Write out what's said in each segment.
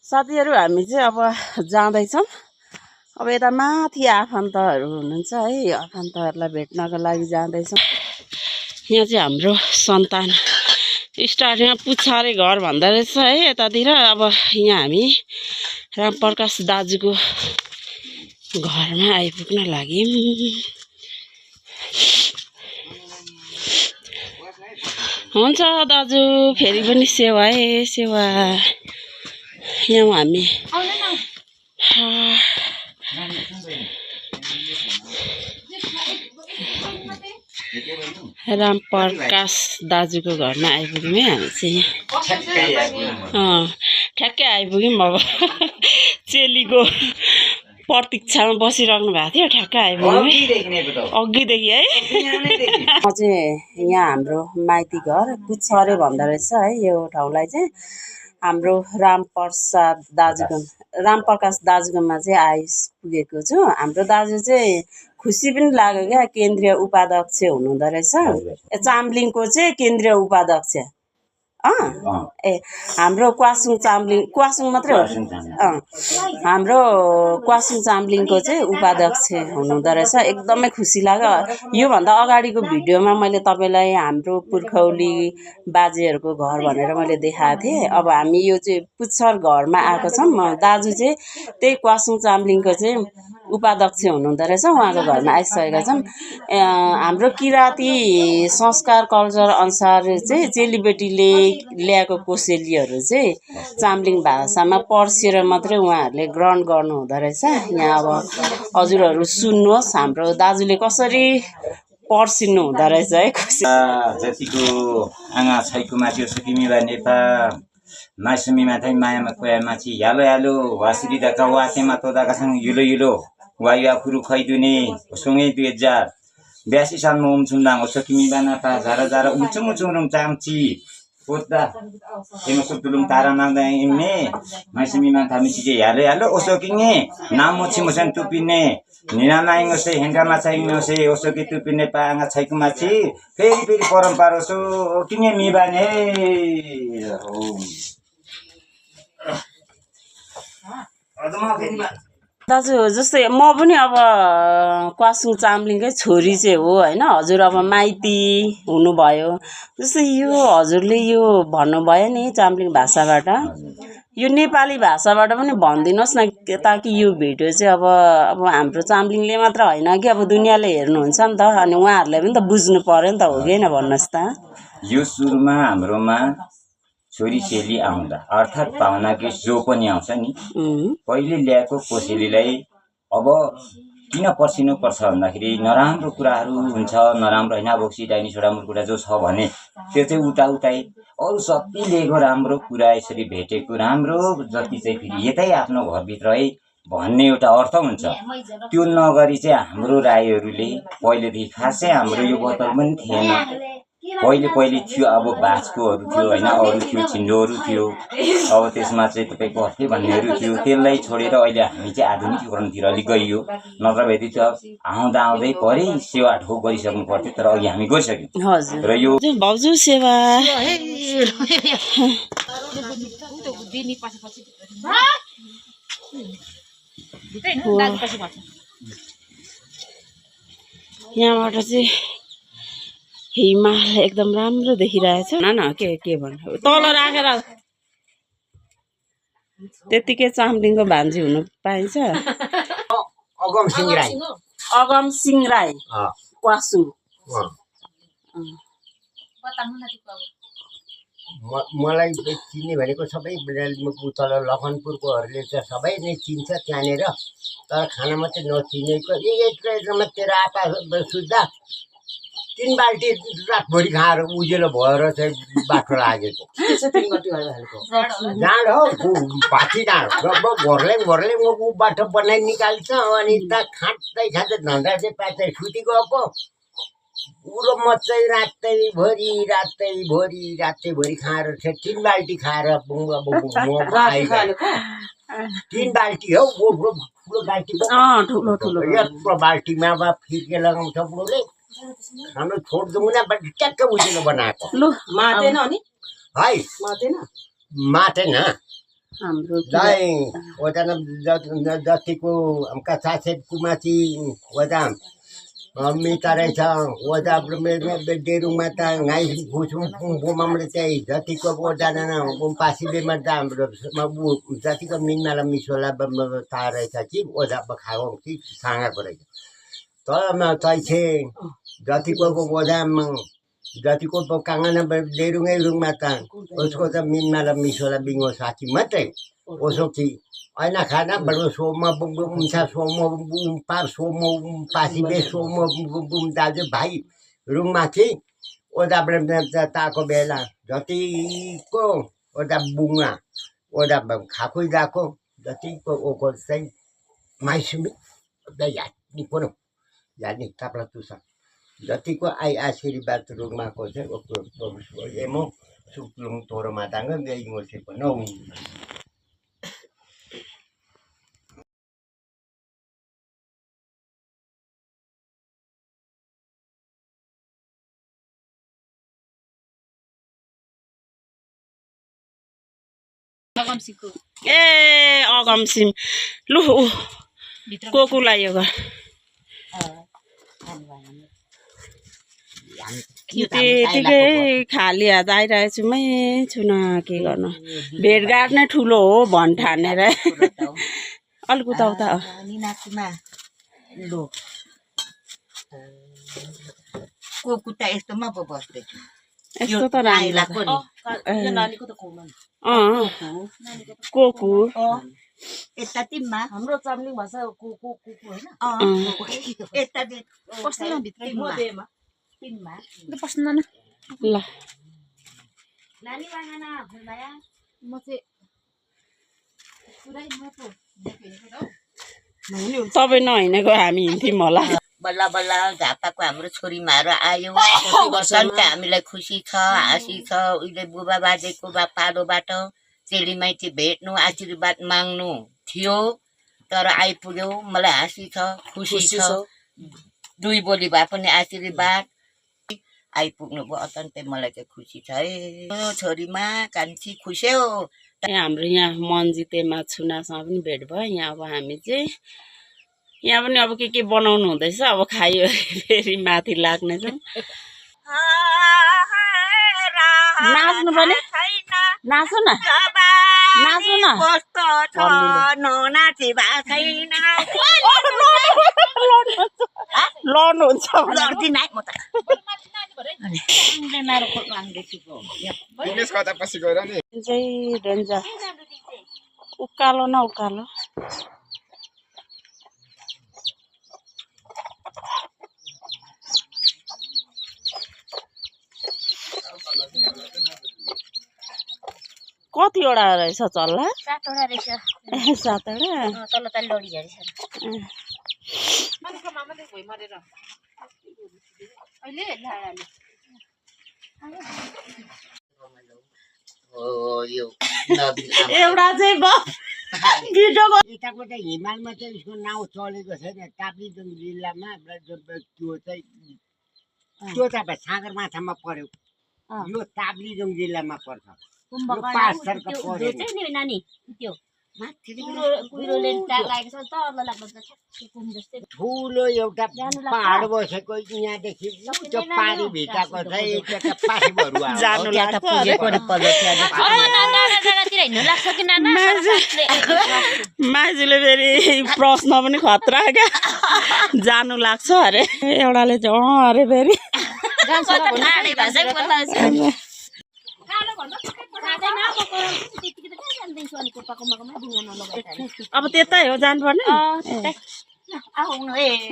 साथीहरु हामी चाहिँ अब जाँदैछौँ। अब यता माथि आफन्तहरु हुनुहुन्छ है, आफन्तहरुलाई भेट्नको लागि जाँदैछौँ। यहाँ चाहिँ हाम्रो सन्तान स्टार्टिङमा पुच्छारे घर भन्दो रहेछ है यतातिर। अब यहाँ हामी रामप्रकाश दाजुको घरमा आइपुग्न लाग्यौँ। हुन्छ दाजु, फेरि पनि सेवा है सेवा। यहाँ हामी रामप्रकाश दाजुको घरमा आइपुग्यौँ है हामी चाहिँ। ठ्याक्कै आइपुग्यौँ। अब चेलीको प्रतीक्षामा बसिराख्नु भएको थियो, ठ्याक्कै आइपुग्यौँ अघिदेखि है। म चाहिँ यहाँ हाम्रो माइती घर पुच्छरे भन्दो रहेछ है यो ठाउँलाई चाहिँ। हाम्रो रामप्रकाश दाजुकोमा चाहिँ आइपुगेको छु। हाम्रो दाजु चाहिँ खुसी पनि लाग्यो क्या, केन्द्रीय उपाध्यक्ष हुनुहुँदो रहेछ। चाम्लिङको चाहिँ केन्द्रीय उपाध्यक्ष। ए हाम्रो क्वासुङ चाम्लिङ, क्वासुङ मात्रै हो। हाम्रो क्वासुङ चाम्लिङको चाहिँ उपाध्यक्ष हुनुहुँदो रहेछ। एकदमै खुसी लाग्यो। योभन्दा अगाडिको भिडियोमा मैले तपाईँलाई हाम्रो पुर्खौली बाजेहरूको घर भनेर मैले देखाएको थिएँ। अब हामी यो चाहिँ पुच्छर घरमा आएको छौँ। दाजु चाहिँ त्यही क्वासुङ चाम्लिङको चाहिँ उपाध्यक्ष हुनुहुँदो रहेछ, उहाँको घरमा आइसकेका छौँ। हाम्रो किराँती संस्कार कल्चर अनुसार चाहिँ चेलीबेटीले ल्याएको कोसेलीहरू चाहिँ चाम्लिङ भाषामा पर्सेर मात्रै उहाँहरूले ग्रहण गर्नु हुँदो रहेछ। यहाँ अब हजुरहरू सुन्नुहोस् हाम्रो दाजुले कसरी पर्सिनु हुँदो रहेछ है। जतिको आँगा छैको माथि सकिमीबा नेपा मासुमी माथि मायामा कोया माथि यालो यालो वासुरी दाका वाकेमा तोदाका सँग युलो युलो वायु आफुरु खैदुने सँगै 2082 सालमा उम्छुन्दाङ सकिमीबा नापा झारा झारा उम्चुम उम्चुम चाम्ची पोता एमा सुतुलुम तारा नांदा इम्ने मासुमी माथा मिचिजे यालो यालो ओसोकिङे नाम मोछि मोसन टुपिने निना नाइङसे हेंगा माछाइङसे ओसोकि टुपिने पाङा छैको माछि फेरि फेरि परम्परा सो किङे मिबाने दाजु जस्तै म पनि अब क्वासुङ चाम्लिङकै छोरी चाहिँ हो हैन। हजुर अब माइती हुनुभयो, जस्तै यो हजुरले यो भन्नुभयो नि चाम्लिङ भाषाबाट, यो नेपाली भाषाबाट पनि भनिदिनुहोस् न, ताकि यो भिडियो चाहिँ अब हाम्रो चाम्लिङले मात्र होइन कि अब दुनियाँले हेर्नुहुन्छ नि त, अनि उहाँहरूले पनि त बुझ्नु पर्यो नि त, हो कि हैन भन्नुहोस् त। यो सुरुमा हाम्रोमा छोरी चेली आउँदा अर्थात् पाहुना गेस्ट जो पनि आउँछ नि, पहिले ल्याएको कोसेलीलाई अब किन पर्सिनु पर्छ भन्दाखेरि नराम्रो कुराहरू हुन्छ, नराम्रो हैन बोक्सी डाइनी छोडामुर कुरा जो छ भने त्यो चाहिँ उता उतै अरु सबै लिएको राम्रो कुरा यसरी भेटेको राम्रो जति चाहिँ फेरि यतै आफ्नो घरभित्र है भन्ने एउटा अर्थ हुन्छ। त्यो नगरी चाहिँ हाम्रो राईहरूले पहिलेदेखि खासै हाम्रो यो बोतल पनि थिएन, पहिले थियो। अब बाँसकोहरू थियो हैन, अरू थियो, छिन्डोहरू थियो। अब त्यसमा चाहिँ तपाईको हत्ते भन्नेहरू थियो। त्यसलाई छोडेर अहिले हामी चाहिँ आधुनिकीकरणतिर अलिक गइयो। नत्र भए त्यो आउँदा आउँदै परै सेवा ढोक गरिसक्नु पर्थ्यो, तर अघि हामी गइसक्यौँ। हजुर र यो भाउजू सेवा यहाँबाट चाहिँ हिमाल एकदम राम्रो देखिरहेछ। न के भन्नु, तल राखेर त्यतिकै चाम्लिङको भान्जी हुनु पाइन्छ। अगम सिंह राई क्वासुङ। मलाई चिन्ने भनेको सबै तल लखनपुरकोहरूले त सबै नै चिन्छ त्यहाँनिर, तर खाना मात्रै नचिनेको यत्रो तेरो आपा सुत्दा 3 बाल्टी रातभरि खाएर उजेलो भएर चाहिँ बाटो लागेको जाँड हो, भाती जाँड घरले ऊ बाटो बनाइ निकाल्छ। अनि त खाँदै धन्दा चाहिँ पाँचै सुति गएको उरो मच्चै रातैभरि खाएर 3 बाल्टी खाएर 3 बाल्टी हो, ठुलो बाल्टी यत्रो बाल्टीमा फिर्के लगाउँछ बुढोले। हाम्रो छोड दुमुना ट्याक्क उजेलो बनाएको लु मातेन अनि है मातेन मातेन हाम्रो दाइ वजन जतिको हमका सासेब कुमाची वजन मिता रहेछ वजा डेरुङमा त गाई घुसुङ बुमामले चाहिँ जतिको वजन पासी बेमा त हाम्रो जतिको मिनमा र मिसोला थाहा रहेछ कि ओजा खाओ कि साँगाको रहेछ तर तैछे जतिको वजन जतिको काङ्गना डेरुङै रुङमा त उसको त मिनमा र मिसोला बिङ्गो साथी मात्रै ओसो कि ऐना खाना बडो सोममा बुमसा सोम पार सोम पासिबे सोम बुम दाजु भाइ रुङमाथि ओदाबाट ताको बेला जतिको ओदा बुङ्गा ओदा खाखु गएको जतिको ओको चाहिँ माइसुमी यादनी कुरो यादनी ताप्ला तुसा जतिको आशीर्वाद रुङमाको चाहिँ एमो सुक्लुङ तोरो माताङ बेइङोसे नौ ए अगमसिम लु कोकुलाई यो घर त्यतिकै खाली हात आइरहेछु मै छु न के गर्नु भेटघाट नै ठुलो हो भन्ठानेर अलिक उता उता यस्तो त राम्रो कोकु यता टिममा हाम्रो चम्लिङ भाषा कोकु हैन यता कस्तो भित्र टिममा पस्न न ल नानी वाङाना भुलमाया म चाहिँ पुरै म पो तपाईँ नहिँडेको हामी हिँड्थ्यौँ होला बल्ल बल्ल झापाको हाम्रो छोरीमाहरू आयो हामीलाई खुसी छ हाँसी छ उहिले बुबा बाजेको पालोबाट चेली माइती भेट्नु आशीर्वाद माग्नु थियो तर आइपुग्यो मलाई हाँसी छ खुसी छ दुई बोली भए पनि आशीर्वाद आइपुग्नु भयो अत्यन्तै मलाई चाहिँ खुसी छ है छोरीमा कान्छी खुसी हो हाम्रो यहाँ मन्जितेमा छुनासँग पनि भेट भयो यहाँ अब हामी चाहिँ यहाँ पनि अब के बनाउनु हुँदैछ अब खायो फेरि माथि लाग्नेछौँ नाच्नु पनि नाच्नु न नाच्नु न लड्नुहुन्छ चाहिँ डेन्जर उकालो न उकालो कतिवटा रहेछ चल्ला 7वटा रहेछ 7वटा तल तल लडी रहेछ एउटा चाहिँ यताको चाहिँ हिमालमा चाहिँ यसको नाउँ चलेको छैन ताप्लेजुङ जिल्लामा त्यो चाहिँ त्यो त सागरमाथामा पर्यो यो ताप्लेजुङ जिल्लामा पर्छ ठुलो एउटा पहाड बसेको यहाँदेखि त्यो पारी भित्रको चाहिँ मान्छेले फेरि प्रश्न पनि खतरा क्या जानु लाग्छ अरे एउटाले चाहिँ अरे फेरि अब त्यतै हो जानुपर्ने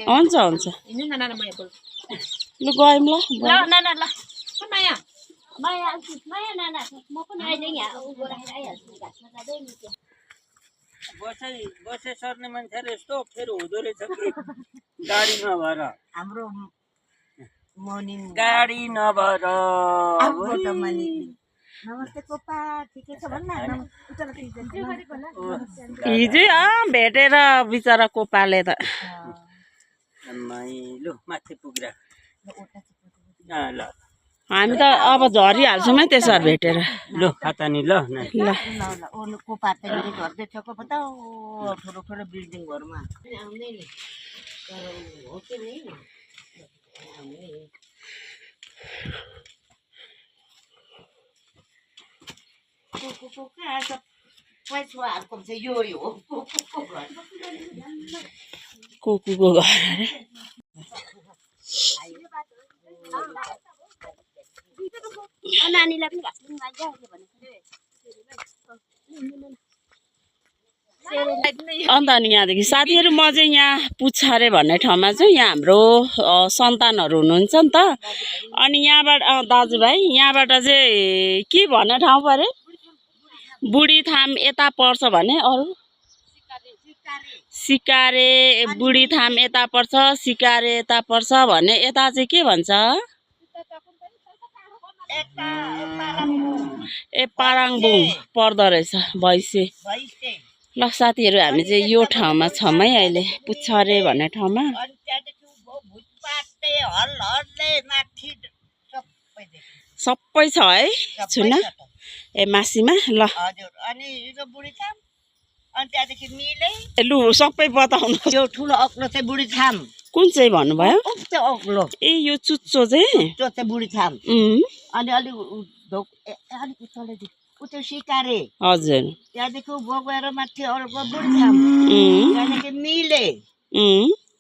हुन्छ हुन्छ लु गयौँ बसे सर्ने मान्छेहरू यस्तो फेरि हुँदो रहेछ कि गाडी नभएर हाम्रो मर्निङ गाडी नभएर नमस्ते कोपा ठिकै छ भन्न हिजो भेटेर बिचरा कोपाले त लु माथि पुगेर ल हामी त अब झरिहाल्छौँ है त्यसो भेटेर ल खाता नि ल नानी। ल को पाते झर्दै छ को पता ठुलो ठुलो बिल्डिङहरुमा आउँदै नि तर हो कि नि को कहाँ छ पैसाहरूको चाहिँ यो हो कुकुरको घर अरे नानीलाई पनि घाँस दिनु लाग्यो अन्त अनि यहाँदेखि साथीहरू म चाहिँ यहाँ पुछारे भन्ने ठाउँमा छु यहाँ हाम्रो सन्तानहरू हुनुहुन्छ नि त अनि यहाँबाट दाजुभाइ यहाँबाट चाहिँ के भन्ने ठाउँ परे बुढी थाम यता पर्छ भने अरू सिकारे बुढी थाम यता पर्छ सिकारे यता पर्छ भने यता चाहिँ के भन्छ ए पाराङबुङ पर्दो रहेछ भैँसे ल साथीहरू हामी चाहिँ यो ठाउँमा छौँ है अहिले पुछारे भन्ने ठाउँमा सबै छ है छुन ए मासीमा ल ए लु सबै बताउनु यो ठुलो अग्लो चाहिँ बुढी थाम कुन चाहिँ भन्नुभयो त्यो अग्लो ए यो चुच्चो चाहिँ त्यो चाहिँ बुढी थाम अनि अलिक अलिक उचाले उ त्यो सिकारे हजुर त्यहाँदेखि उँभो गएर माथि अर्को बुढी थाम त्यहाँदेखि मिले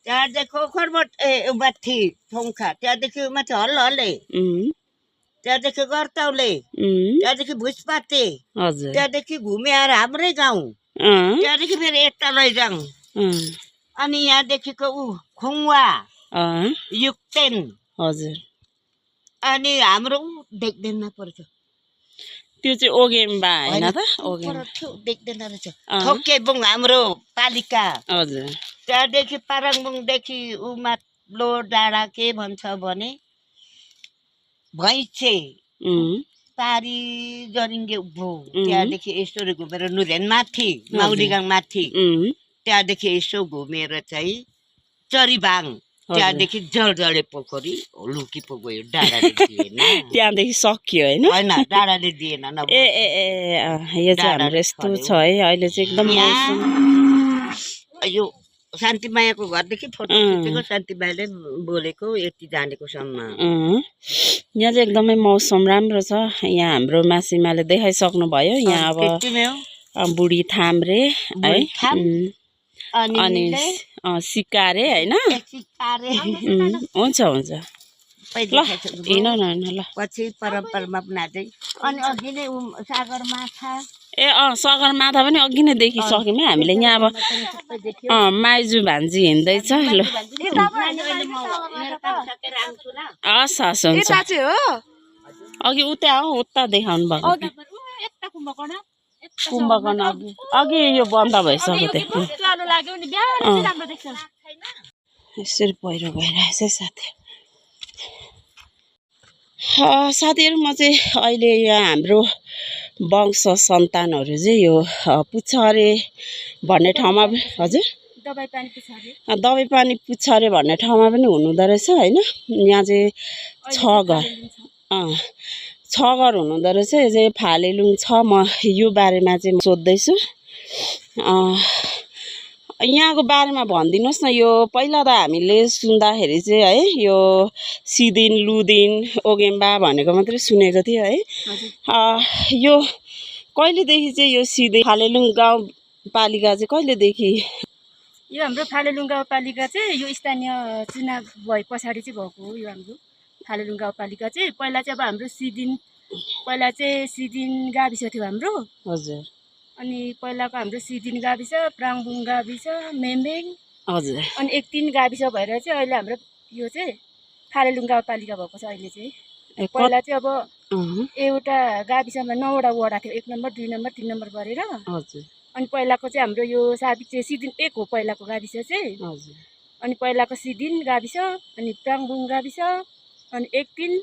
त्यहाँदेखि खरबट ए माथि थोङखा त्यहाँदेखि माथि हल्ले त्यहाँदेखि गर्ताउले त्यहाँदेखि भुसपाते हजुर त्यहाँदेखि घुमेर हाम्रै गाउँ त्यहाँदेखि फेरि यता लैजाउँ अनि यहाँदेखिको ऊ खुङ्वा युक्तेन हजुर अनि हाम्रो ऊ देख्दैन पर्छ त्यो चाहिँ ओगेम्बा होइन त ओगेम्बा देख्दैन रहेछ थोकेबुङ हाम्रो पालिका हजुर त्यहाँदेखि पाराङबुङदेखि ऊ माथिल्लो डाँडा के भन्छ भने भैँसे पारी जरिङ्गे उभो त्यहाँदेखि यसो घुमेर नुरेन माथि माउडीगाङ माथि त्यहाँदेखि यसो घुमेर चाहिँ चरीबाङ त्यहाँदेखि जलजले पोखरी लुकी पो गयो डाँडाले दिएन त्यहाँदेखि सकियो होइन होइन डाँडाले दिएन ए ए ए यो चाहिँ हाम्रो यस्तो छ है अहिले चाहिँ एकदम यो शान्तिमायाको घरदेखि फोटो खिचेको शान्तिमायाले बोलेको यति जानेकोसम्म यहाँ चाहिँ एकदमै मौसम राम्रो छ यहाँ हाम्रो मासीमाले देखाइसक्नु भयो यहाँ अब बुढी थाम रे है अनि सिकारे होइन हुन्छ हुन्छ ल हिँड न ल पछि परम्परामा बनाउँदै अनि अघि नै सागर माछा ए सगरमाथा पनि अघि नै देखिसक्यौँ है हामीले यहाँ अब माइजू भान्जी हिँड्दैछ ल हस् हस् हुन्छ अघि उता हो उता देखाउनु भएको कुम्भकर्ण अघि यो बन्द भइसक्यो त्यो यसरी पहिरो भइरहेछ साथी साथीहरू म चाहिँ अहिले यहाँ हाम्रो वंश सन्तानहरू चाहिँ यो पुछारे भन्ने ठाउँमा हजुर दबाई पानी पुछारे भन्ने ठाउँमा पनि हुनुहुँदो रहेछ होइन यहाँ चाहिँ 6 घर हुनुहुँदो रहेछ यो चाहिँ फालेलुङ छ म यो बारेमा चाहिँ सोध्दैछु यहाँको बारेमा भनिदिनुहोस् न यो पहिला त हामीले सुन्दाखेरि चाहिँ है यो सिदिन लुदिन ओगेम्बा भनेको मात्रै सुनेको थियो है यो कहिलेदेखि चाहिँ यो सिदिन फालेलुङ गाउँपालिका चाहिँ कहिलेदेखि यो हाम्रो फालेलुङ गाउँपालिका चाहिँ यो स्थानीय चुनाव भए पछाडि चाहिँ भएको हो यो हाम्रो फालेलुङ गाउँपालिका चाहिँ पहिला चाहिँ अब हाम्रो सिदिन गाविस थियो हाम्रो हजुर अनि पहिलाको हाम्रो सिदिन गाविस प्राङबुङ गाविस मेम्बेङ हजुर अनि 1-3 गाविस भएर चाहिँ अहिले हाम्रो यो चाहिँ फालेलुङ गाउँपालिका भएको छ अहिले चाहिँ पहिला चाहिँ अब एउटा गाविसमा 9वटा वडा थियो 1 नम्बर 2 नम्बर 3 नम्बर गरेर हजुर अनि पहिलाको चाहिँ हाम्रो यो साबिक चाहिँ सिदिन 1 हो पहिलाको गाविस चाहिँ हजुर अनि पहिलाको सिदिन गाविस अनि प्राङबुङ गाविस अनि 1-3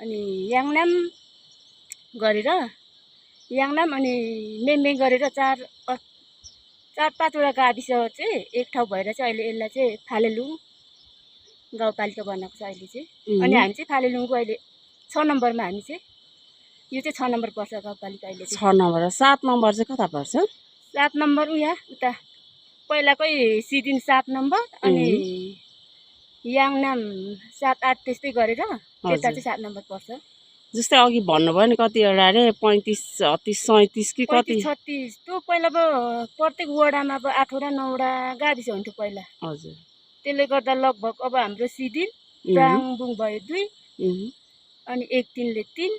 अनि याङनाम गरेर याङनाम अनि मेम्बेङ गरेर 4-5वटा गाविस चाहिँ एक ठाउँ भएर चाहिँ अहिले यसलाई चाहिँ फालेलुङ गाउँपालिका बनाएको छ अहिले चाहिँ अनि हामी चाहिँ फालेलुङको अहिले 6 नम्बरमा हामी चाहिँ यो चाहिँ 6 नम्बर पर्छ गाउँपालिका अहिले चाहिँ 6 नम्बर 7 नम्बर चाहिँ कता पर्छ 7 नम्बर उता पहिलाकै सिदिन 7 नम्बर अनि याङनाम 7 8 त्यस्तै गरेर त्यता चाहिँ 7 नम्बर पर्छ जस्तै अघि भन्नुभयो नि कतिवटा अरे 35 36 37 कि कति 35 36 त्यो पहिला प्रत्येक वडामा 8 वटा 9 वटा गाविस हुन्थ्यो पहिला हजुर त्यसले गर्दा लगभग अब हाम्रो सिदिन प्राङबुङ भयो 2 अनि 1 3 ले 3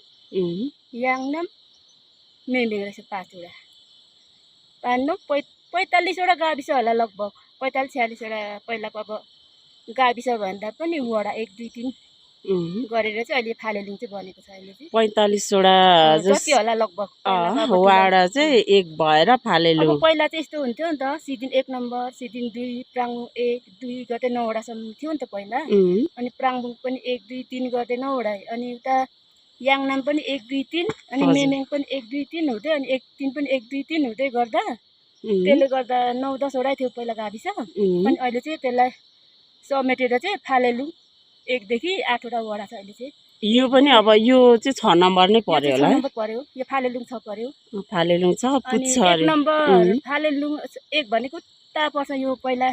याङनाम मेमेङ रहेछ 5 वटा 5 45 वटा गाविस होला लगभग 45 46 वटा पहिलाको अब गाविस भन्दा पनि वडा 1 2 3 गरेर चाहिँ अहिले फालेलुङ चाहिँ बनेको छ अहिले चाहिँ 45 वटा जति होला लगभग वाडा चाहिँ एक भएर फालेलुङ अब पहिला चाहिँ यस्तो हुन्थ्यो नि त सिदिन 1 नम्बर सिदिन 2 प्राङबुङ 1 2 गर्दै 9 वटासम्म थियो नि त पहिला अनि प्राङबुङ पनि 1 2 3 गर्दै 9 वटा अनि उता याङनाम पनि 1 2 3 अनि मेमेङ पनि 1 2 3 हुँदै अनि 1 3 पनि 1 2 3 हुँदै गर्दा त्यसले गर्दा 9 10 वटा थियो पहिला गाविस अनि अहिले चाहिँ त्यसलाई समेटेर चाहिँ फालेलुङ 1 देखि 8 वटा वडा छ अहिले चाहिँ यो पनि अब यो चाहिँ 6 नम्बर नै पर्यो होला 6 नम्बर पर्यो यो फालेलुङ 6 पर्यो फालेलुङ छ अनि पुच्छर 1 नम्बर फालेलुङ 1 भनेको उता पर्छ यो पहिला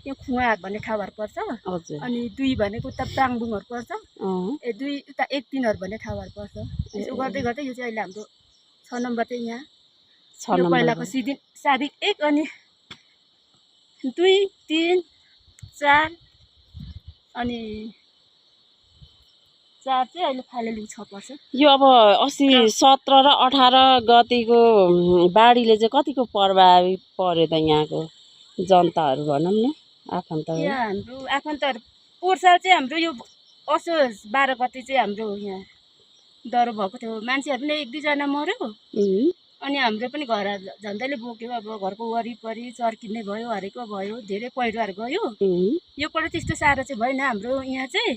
यो खुवाहाट भन्ने ठाउँहरू पर्छ हजुर अनि 2 भनेको उता प्राङबुङहरू पर्छ 2 उता 1 3 भन्ने ठाउँहरू पर्छ यसो गर्दै गर्दै यो चाहिँ अहिले हाम्रो 6 नम्बर चाहिँ यहाँ 6 यो नम्बर पहिलाको सिदिन साबिक 1 अनि 2 3 4 अनि 4 चाहिँ अहिले फालेलुङ 6 पर्छ यो अब अस्ति 17 र 18 गतिको बाढीले चाहिँ कतिको प्रभावित पर्यो त यहाँको जनताहरू भनौँ न आफन्तहरू यहाँ हाम्रो आफन्तहरू पोहोर साल चाहिँ हाम्रो यो असोज 12 गते चाहिँ हाम्रो यहाँ डह्रो भएको थियो मान्छेहरू पनि 1 2 जना मऱ्यो अनि हाम्रो पनि घर झन्डैले बोक्यो अब घरको वरिपरि चर्किने भयो हरेको भयो धेरै पहिरोहरू गयो यो पल्ट त्यस्तो साह्रो चाहिँ भएन हाम्रो यहाँ चाहिँ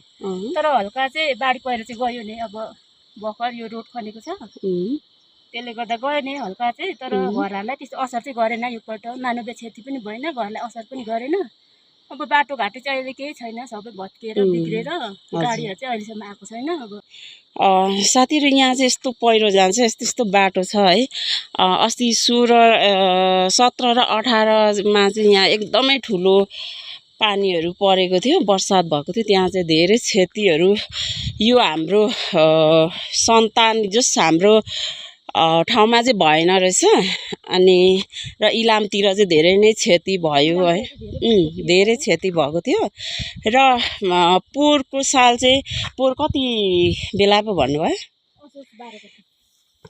तर हल्का चाहिँ बाढी पहिरो चाहिँ गयो नि अब भर्खर यो रोड खनेको छ त्यसले गर्दा गयो नि हल्का चाहिँ तर घरहरूलाई त्यस्तो असर चाहिँ गरेन योपल्ट मानवीय क्षति पनि भएन घरलाई असर पनि गरेन अब बाटोघाटो चाहिँ अहिले केही छैन सबै भत्किएर बिग्रेर गाडीहरू चाहिँ अहिलेसम्म आएको छैन अब साथीहरू यहाँ चाहिँ यस्तो पहिरो जान्छ यस्तो यस्तो बाटो छ है अस्ति 16 17 र 18मा चाहिँ यहाँ एकदमै ठुलो पानीहरू परेको थियो बर्सात भएको थियो त्यहाँ चाहिँ धेरै क्षतिहरू यो हाम्रो सन्तान जस हाम्रो ठाउँमा चाहिँ भएन रहेछ अनि र इलामतिर चाहिँ धेरै नै क्षति भयो है धेरै क्षति भएको थियो र पोहोरको साल चाहिँ पोहोर कति बेला पो भन्नुभयो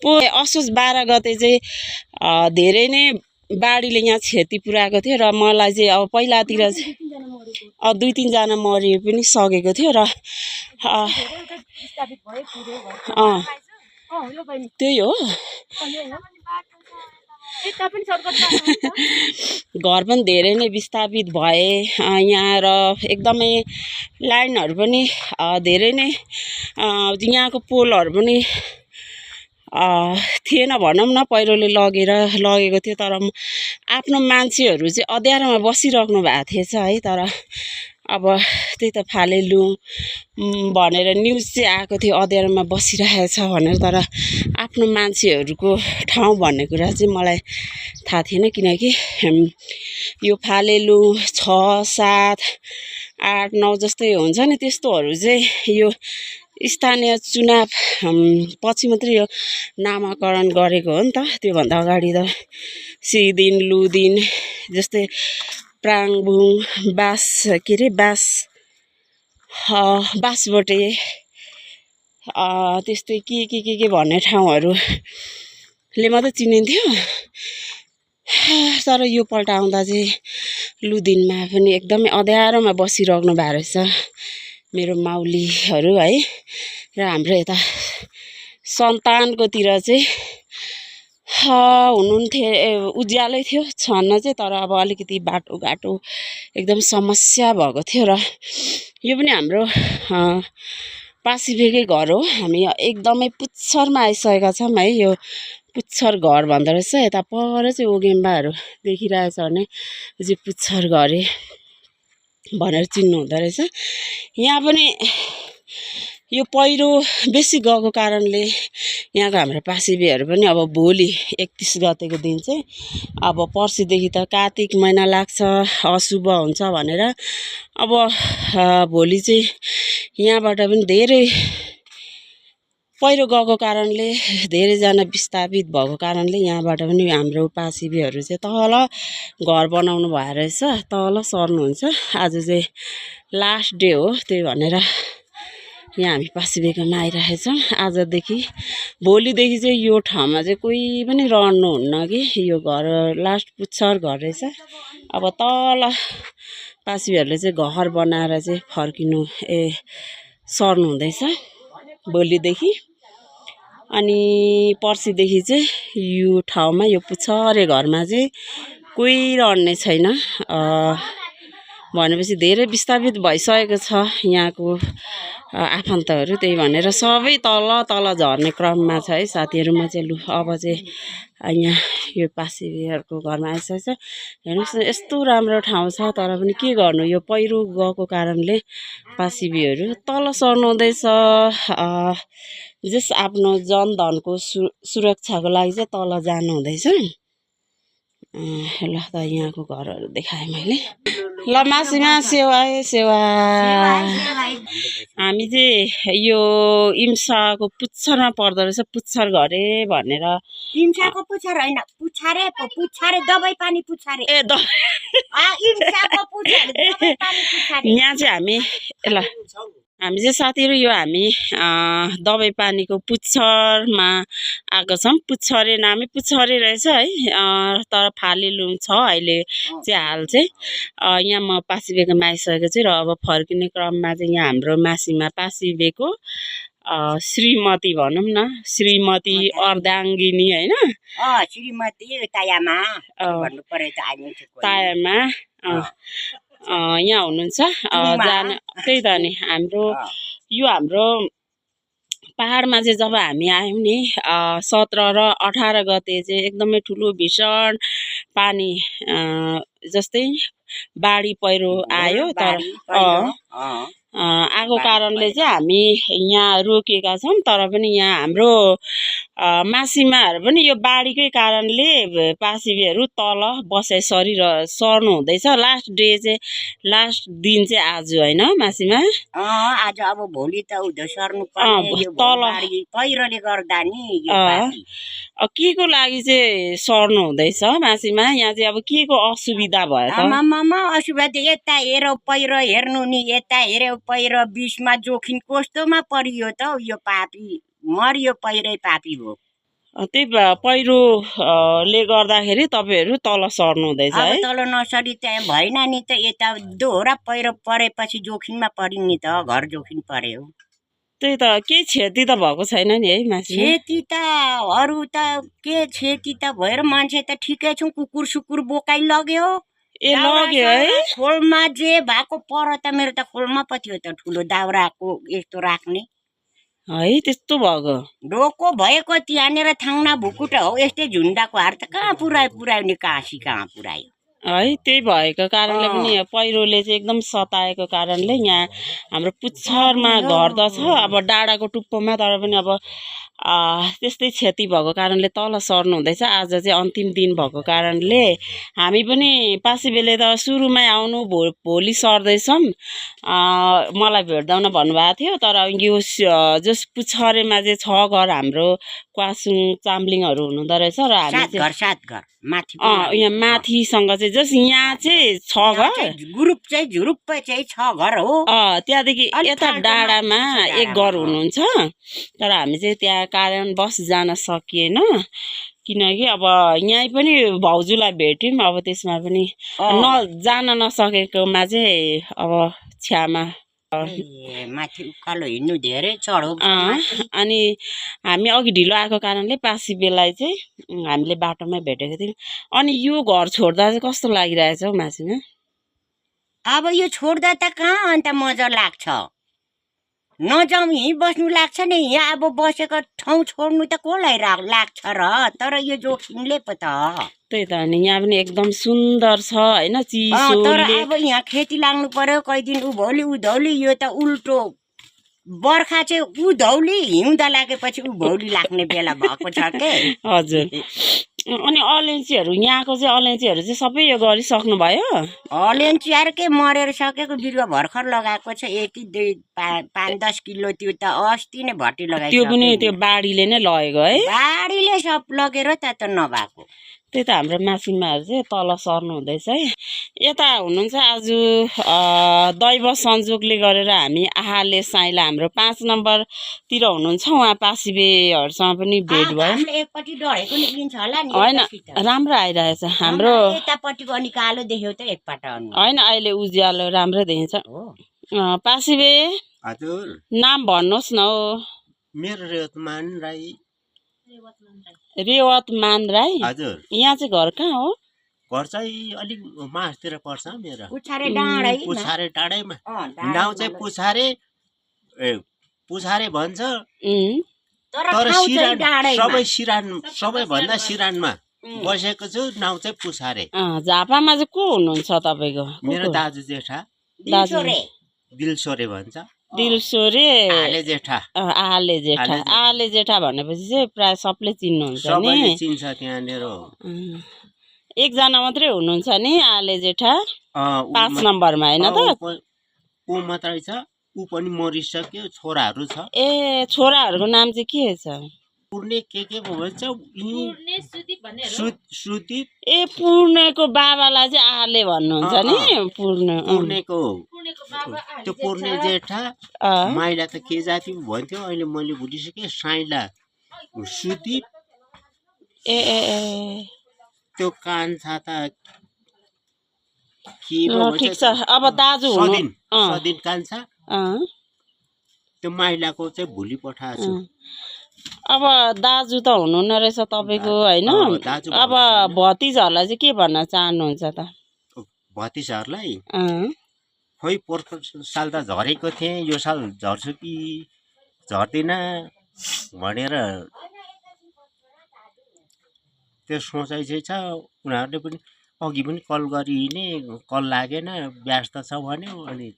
पोहोर असोज 12 गते चाहिँ धेरै नै बाढीले यहाँ क्षति पुर्याएको थियो र मलाई चाहिँ अब पहिलातिर चाहिँ 2 3 जना मरि पनि सकेको थियो र त्यही हो घर पनि धेरै नै विस्थापित भए यहाँ र एकदमै लाइनहरू पनि धेरै नै यहाँको पोलहरू पनि थिएन भनौँ न पहिरोले लगेको थियो तर आफ्नो मान्छेहरू चाहिँ अँध्यारोमा बसिराख्नु भएको थिएछ है तर अब त्यही त फालेलुङ भनेर न्युज चाहिँ आएको थियो अँध्यारोमा बसिरहेछ भनेर तर आफ्नो मान्छेहरूको ठाउँ भन्ने कुरा चाहिँ मलाई थाहा थिएन किनकि यो फालेलुङ 6 7 8 9 जस्तै हुन्छ नि त्यस्तोहरू चाहिँ यो स्थानीय चुनाव पछि मात्रै यो नामाकरण गरेको हो नि त त्योभन्दा अगाडि त सिदिन लुदिन जस्तै प्राङबुङ बासबोटे त्यस्तै के भन्ने ठाउँहरूले मात्रै चिनिन्थ्यो तर यो पल्ट आउँदा चाहिँ लुदिनमा पनि एकदमै अँध्यारोमा बसिराख्नु भएको रहेछ मेरो माउलीहरू है र हाम्रो यता सन्तानकोतिर चाहिँ हुनुहुन्थ्यो उज्यालै थियो छन्न चाहिँ तर अब अलिकति बाटोघाटो एकदम समस्या भएको थियो र यो पनि हाम्रो पासिफिकै घर हो हामी एकदमै पुच्छरमा आइसकेका छौँ है यो पुच्छर घर भन्दो रहेछ यता पर चाहिँ ओगेम्बाहरू देखिरहेछ भने यो चाहिँ पुच्छर घरे भनेर चिन्नु हुँदो रहेछ यहाँ पनि यो पहिरो बेसी गएको कारणले यहाँको हाम्रो पासिबेहरू पनि अब भोलि 31 गतेको दिन चाहिँ अब पर्सिदेखि त कार्तिक महिना लाग्छ अशुभ हुन्छ भनेर अब भोलि चाहिँ यहाँबाट पनि धेरै पहिरो गएको कारणले धेरैजना विस्थापित भएको कारणले यहाँबाट पनि हाम्रो पासिबेहरू चाहिँ तल घर बनाउनु भएर रहेछ तल सर्नुहुन्छ। आज चाहिँ लास्ट डे हो त्यही भनेर यहाँ हामी पासिबेकोमा आइरहेछौँ। आजदेखि भोलिदेखि चाहिँ यो ठाउँमा चाहिँ कोही पनि रहनुहुन्न कि यो घर लास्ट पुच्छर घर रहेछ। अब तल पासिबेहरूले चाहिँ घर बनाएर चाहिँ फर्किनु सर्नु हुँदैछ भोलिदेखि। अनि पर्सिदेखि चाहिँ यो ठाउँमा यो पुच्छरे घरमा चाहिँ कोही रहने छैन भनेपछि धेरै विस्थापित भइसकेको छ यहाँको आफन्तहरू। त्यही भनेर सबै तल तल झर्ने क्रममा छ है साथीहरूमा चाहिँ लु अब चाहिँ यहाँ यो पासिबेहरूको घरमा आइसकेको छ। हेर्नुहोस् न यस्तो राम्रो ठाउँ छ तर पनि के गर्नु यो पहिरो गएको कारणले पासिबेहरू तल सर्नु हुँदैछ। जस आफ्नो जनधनको सुरक्षाको लागि चाहिँ तल जानु हुँदैछ। ल त यहाँको घरहरू देखाएँ मैले। ल मासीमा सेवा सेवा। हामी चाहिँ यो इम्साको पुच्छरमा पर्दो रहेछ पुच्छर घरे भनेर। इम्साको पुच्छर होइन पुच्छारे दबाई पानी पुच्छारे ए यहाँ चाहिँ हामी ल हामी चाहिँ साथीहरू यो हामी दबाई पानीको पुच्छरमा आएको छौँ। पुच्छरे नामै पुच्छरे रहेछ है तर फालिलुङ छ अहिले चाहिँ हाल चाहिँ यहाँ म पासिबेकोमा आइसकेको छु र अब फर्किने क्रममा चाहिँ यहाँ हाम्रो मासीमा पासिबेको श्रीमती भनौँ न श्रीमती अर्धाङ्गिनी होइन श्रीमती तायामा भन्नु पर्यो त तायामा यहाँ हुनुहुन्छ जान। त्यही त नि हाम्रो यो हाम्रो पहाडमा चाहिँ जब हामी आयौँ नि 17 र 18 गते चाहिँ एकदमै ठुलो भीषण पानी जस्तै बाढी पहिरो आयो तर आएको कारणले चाहिँ हामी यहाँ रोकेका छौँ। तर पनि यहाँ हाम्रो मासीमाहरू पनि यो बाढीकै कारणले पासिबेहरू तल बसाइ सर्नु हुँदैछ। लास्ट डे चाहिँ लास्ट दिन चाहिँ आज होइन मासीमा आज अब भोलि त उधर सर्नु पर्ने तल पहिरोले गर्दा नि के को लागि चाहिँ सर्नु हुँदैछ मासीमा यहाँ चाहिँ अब के को असुविधा भयो त? असुविधा यता हेर पहिरो हेर्नु नि यता हेऱ्यो पहिरो बिचमा जोखिम कस्तोमा परियो त यो पापी मरियो पहिरै पापी हो। त्यही पहिरोले गर्दाखेरि तपाईँहरू तल सर्नु हुँदैछ है? तल नसरी त्यहाँ भएन नि त यता दोहोरा पहिरो परेपछि जोखिममा परिन् नि त घर जोखिम पर्यो। त्यही त केही क्षति त भएको छैन नि है मासी? क्षति त अरू त के क्षति त भएर मान्छे त ठिकै छौँ कुकुर सुकुर बोकाइ लग्यो ए लग्यो है खोलमा जे भएको पर त मेरो त खोलमा पो थियो त ठुलो दाउराको यस्तो राख्ने है त्यस्तो भएको डोको भएको त्यहाँनिर थाङ्ना भुकुट हो यस्तै झुन्डाको हार त कहाँ पुऱ्याउने काँसी कहाँ पुऱ्यायो है। त्यही भएको कारणले पनि पहिरोले चाहिँ एकदम सताएको कारणले यहाँ हाम्रो पुच्छरमा घर त छ अब डाँडाको टुप्पोमा तर पनि अब त्यस्तै क्षति भएको कारणले तल सर्नु हुँदैछ। आज चाहिँ अन्तिम दिन भएको कारणले हामी पनि पासिबेले त सुरुमै आउनु भोलि सर्दैछौँ मलाई भेट्दाउन भन्नुभएको थियो। तर यो जस पुच्छरेमा चाहिँ 6 घर हाम्रो क्वासुङ चाम्लिङहरू हुनुहुँदो रहेछ र हामी चाहिँ यहाँ माथिसँग चाहिँ जस यहाँ चाहिँ 6 घर ग्रुप चाहिँ झुरुप्प चाहिँ 6 घर हो। त्यहाँदेखि यता डाँडामा 1 घर हुनुहुन्छ तर हामी चाहिँ त्यहाँ कारणवश जान सकिएन किनकि अब यहीँ पनि भाउजूलाई भेट्यौँ अब त्यसमा पनि जान नसकेकोमा चाहिँ अब छ्यामा माथि उकालो हिँड्नु धेरै चढो अनि हामी अघि ढिलो आएको कारणले पासिबेलाई चाहिँ हामीले बाटोमै भेटेको थियौँ। अनि यो घर छोड्दा चाहिँ कस्तो लागिरहेछ हौ मासिमा? अब यो छोड्दा त कहाँ अन्त मजा लाग्छ नजाउँ यहीँ बस्नु लाग्छ नि यहाँ अब बसेको ठाउँ छोड्नु त कसलाई लाग्छ र तर यो जोखिमले पो त त्यही त अनि यहाँ पनि एकदम सुन्दर छ होइन चिसो तर अब यहाँ खेती लाग्नु पर्यो कति दिन उभौली उधौली यो त उल्टो बर्खा चाहिँ ऊ धौली हिउँदा लागेपछि ऊ भौली लाग्ने बेला भएको छ के। हजुर। अनि अलैँचीहरू यहाँको चाहिँ अलैँचीहरू चाहिँ सबै यो गरिसक्नु भयो? अलैँचीहरू के मरेर सकेको बिरुवा भर्खर लगाएको छ 1 कि 2 5-10 किलो त्यो त अस्ति नै भट्टी लगाइसक्यो। त्यो पनि त्यो बाढीले नै लगेको है? बाढीले सब लगेर त नभएको। त्यही त हाम्रो मासिमाहरू चाहिँ तल सर्नु हुँदैछ है। यता हुनुहुन्छ आज दैव संयोगले गरेर हामी आहाले साइला हाम्रो 5 नम्बरतिर हुनुहुन्छ, उहाँ पासिबेहरूसँग पनि भेट भयो। एकपट्टि डढेको निक्लिन्छ होला नि। होइन राम्रो आइरहेछ हाम्रो यतापट्टिको अनि कालो देख्यो त एकपल्ट। होइन अहिले उज्यालो राम्रो देखिन्छ। पासिबे हजुर नाम भन्नुहोस् न हो। मेरो रेवतमान राई। रेवतमान राई? हजुर। यहाँ चाहिँ घर कहाँ हो? घर चाहिँ अलिक मासतिर पर्छ मेरो। पुछारे डाँडै। पुछारे डाँडैमा। नाउँ चाहिँ पुछारे भन्छ। तर सिरान सबै सिरान सबैभन्दा सिरानमा बसेको छु। नाउँ चाहिँ पुछारे। झापामा चाहिँ को हुनुहुन्छ तपाईँको? मेरो दाजु जेठा दिलसोरे भन्छ। दिलसोरे आले जेठा। आले जेठा। आले जेठा भनेपछि चाहिँ प्राय सबले चिन्नुहुन्छ नि। सबैले चिन्छ त्यहाँनिर। एकजना मात्रै हुनुहुन्छ नि आले जेठा 5 नम्बरमा होइन त? ऊ मात्रै छ। ऊ पनि मरिसक्यो। छोराहरू छ। ए छोराहरूको नाम चाहिँ के छ? पूर्णे के भन्छ? सुदीप। ए पूर्णेको बाबालाई चाहिँ आले भन्नुहुन्छ नि? पूर्णेको त्यो पूर्णे जेठा माइला त के जाति भन्थ्यो, अहिले मैले भुलिसकेँ। साइला सुदीप। ए त्यो कान्छा त के ठिक छ। अब दाजु सदिन कान्छा। त्यो माइलाको चाहिँ भोलि पठाएको छु। अब दाजु त हुनुहुन्न रहेछ तपाईँको होइन? अब भतिजाहरूलाई चाहिँ के भन्न चाहनुहुन्छ त? भतिजाहरूलाई खोइ पोहोर साल त झरेको थिएँ, यो साल झर्छु कि झर्दिनँ भनेर त्यो सोचाइ चाहिँ छ। उनीहरूले पनि अघि पनि कल गरी हिँडे, कल लागेन, व्यस्त छ भन्यो। अनि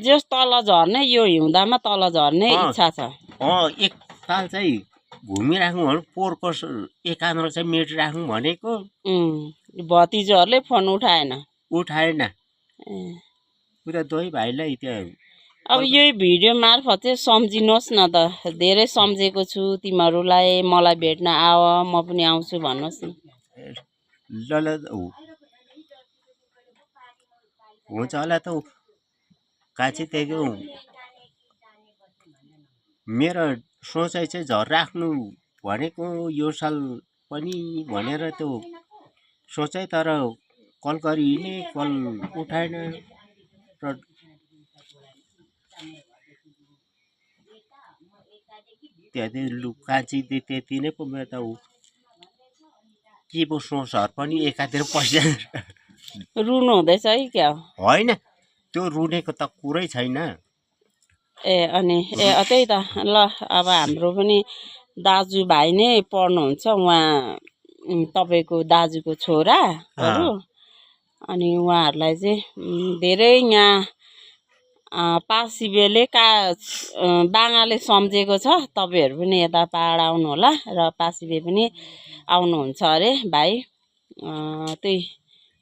जस तल झर्ने यो हिउँदामा तल झर्ने इच्छा छ। एकताल चाहिँ घुमिराखौँ भने पोहोरको एकान्द्र चाहिँ मेटिराखौँ भनेको। भतिजोहरूले फोन उठाएन। उता दुई भाइलाई त्यहाँ। अब यही भिडियो मार्फत चाहिँ सम्झिनुहोस् न त। धेरै सम्झेको छु तिमीहरूलाई, मलाई भेट्न आऊ, म पनि आउँछु भन्नुहोस् न। ल हुन्छ होला त। काँची त्यही मेरो सोचाइ चाहिँ राख्नु भनेको यो साल पनि भनेर त्यो सोचाइ। तर कल गरी हिँडे, कल उठाएन। र त्यहाँदेखि लु काँची त्यति नै पो मेरो त के पो सोचहरू पनि एकातिर पैसा रुनु हुँदैछ है क्या? होइन त्यो रुनेको त कुरै छैन। अनि त्यही त ल। अब हाम्रो पनि दाजुभाइ नै पढ्नुहुन्छ, उहाँ तपाईँको दाजुको छोराहरू। अनि उहाँहरूलाई चाहिँ धेरै यहाँ पासिबेले बाङाले सम्झेको छ। तपाईँहरू पनि यता पाहाड आउनु होला र पासिबे पनि आउनुहुन्छ अरे भाइ, त्यही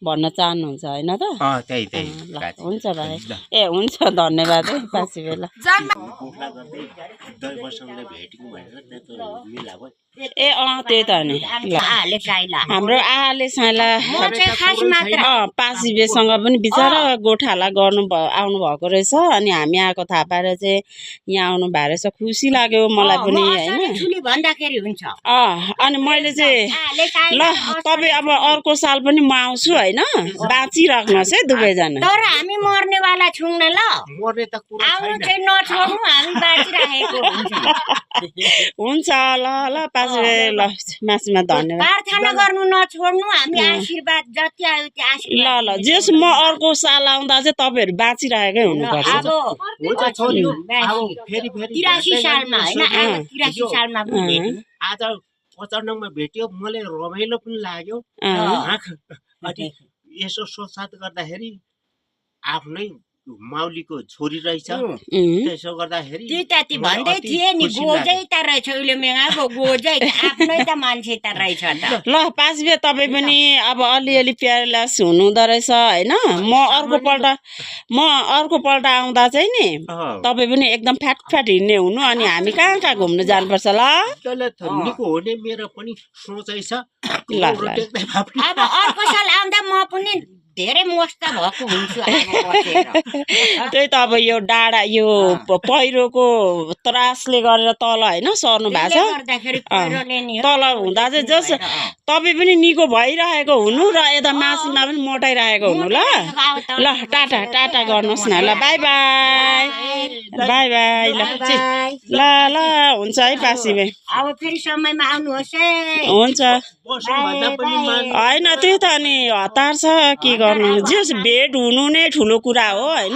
भन्न चाहनुहुन्छ होइन त? त्यही हुन्छ भाइ। हुन्छ धन्यवाद है पासिबे। ल त्यही त नि। हाम्रो आले साइला पासिबेसँग पनि बिचरा गोठाला गर्नु आउनु भएको रहेछ। अनि हामी आएको थाहा पाएर चाहिँ यहाँ आउनु भएको रहेछ। खुसी लाग्यो मलाई पनि होइन। अनि मैले चाहिँ ल तपाईँ अब अर्को साल पनि म आउँछु होइन? बाँचिराख्नुहोस् है दुवैजना। तर हामी मर्नेवाला छौँ न। ल आउनु चाहिँ नछोड्नु, हामी बाँचिराखेको हुन्छ। ल पासिबे। ल मासुमा धन्यवाद। प्रार्थना गर्नु नछोड्नु, हामी आशीर्वाद जति आयो त्यो आशीर्वाद। ल जेस म अर्को साल आउँदा चाहिँ तपाईँहरू बाँचिरहेकै हुनुपर्छ। अब 83 सालमा होइन, 83 सालमा आज 95मा भेट्यो। मलाई रमाइलो पनि लाग्यो। अनि यसो सोचसाच गर्दाखेरि आफ्नै माउलीको छोरी रहेछ त्यसो गर्दाखेरि त्यति भन्दै थिए नि गोजै त रहेछ उहिले मेगाको गोजै आफ्नै त मान्छे त रहेछ त ल पाँचबे तपाईँ पनि अब अलिअलि प्यारलास हुनुहुँदो रहेछ होइन म अर्कोपल्ट आउँदा चाहिँ नि तपाईँ पनि एकदम फ्याट फ्याट हिँड्ने हुनु अनि हामी कहाँ कहाँ घुम्नु जानुपर्छ ल निको हुने मेरो पनि सोचाइ छ ल ल अब अर्को साल आउँदा म पनि धेरै मस्त भएको हुन्छु अब बसेर। त्यही त अब यो डाँडा यो पहिरोको त्रासले गरेर तल होइन सर्नु भएको छ गर्दाखेरि पहिरोले नि हो। तल हुँदा चाहिँ जस तपाईँ पनि निको भइरहेको हुनु र यता मासीमा पनि मोटाइरहेको हुनु ल ल टाटा टाटा गर्नुहोस् न ल बाई बाई बाई बाई ल ल ल हुन्छ है पासीबे अब फेरि समयमा आउनुहोस् है। हुन्छ भन्दा पनि होइन त्यही त अनि हतार छ के गर्नु जे भेट हुनु नै ठुलो कुरा हो होइन।